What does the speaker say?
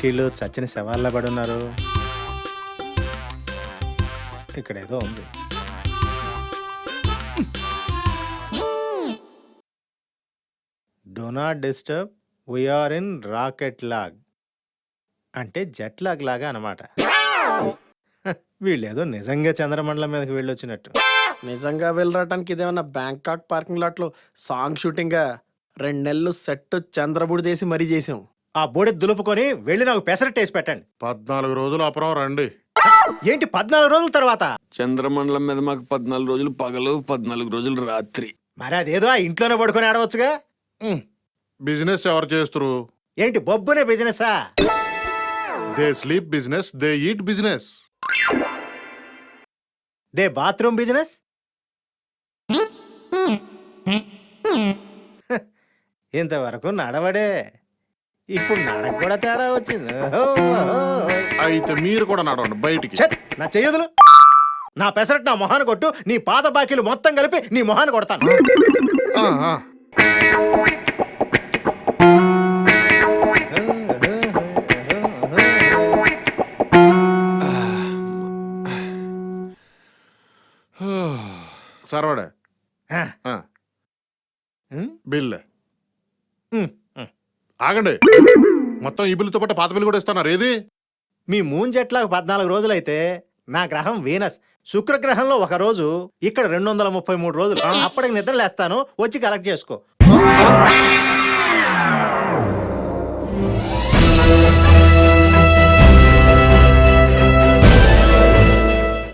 వీళ్ళు చచ్చిన శవాల్లో పడి ఉన్నారు? ఇక్కడ ఏదో ఉంది. Do not disturb, we're in rocket lag. అంటే జెట్ లాగ్ లాగా అనమాట. వీళ్ళేదో నిజంగా చంద్రమండలం మీదకి వెళ్ళొచ్చినట్టు. నిజంగా వెళ్ళరాటానికి ఇదేమన్నా బ్యాంకాక్ పార్కింగ్ లాట్ లో సాంగ్ షూటింగ్ 2 నెలలు సెట్ చంద్రబుడి దేసి మరీ చేసాం. ఆ బోడె దులుపుకొని వెళ్ళి నాకు పెసరట్ వేసి పెట్టండి. 14 రోజులు అపురం రండి. ఏంటి 14 రోజుల తర్వాత? చంద్రమండలం మీద మాకు 14 రోజులు పగలు, 14 రోజులు రాత్రి. మరి అదేదో ఆ ఇంట్లోనే పడుకొని ఆడవచ్చుగా. బిజినెస్ ఎవరు చేస్తారు? ఏంటి బొబ్బునే బిజినెసా? They sleep business, they eat business. They bathroom business. ఇంతవరకు నడవడే, ఇప్పుడు నడక కూడా తేడా వచ్చింది. అయితే మీరు కూడా నడవండి బయటికి. ఛత్, నా చెయ్యదులు. నా పెసరట్ నా మొహాన్ని కొట్టు, నీ పాత బాకీలు మొత్తం కలిపి నీ మొహాన్ని కొడతాను. ఆ, ఆ. సర్వడే ఆ. ఉమ్, బిల్ ఉమ్, ఉమ్. ఆగండి. మొత్తం ఈ బిల్లుతో పాటు పాత బిల్లు కూడా ఇస్తున్నారు. ఏది? మీ మూన్ జెట్లాగా 14 రోజులైతే నా గ్రహం వీనస్, శుక్రగ్రహంలో ఒక రోజు, ఇక్కడ 233 రోజులు. అప్పటికి నిద్ర లేస్తాను, వచ్చి కలెక్ట్ చేసుకో.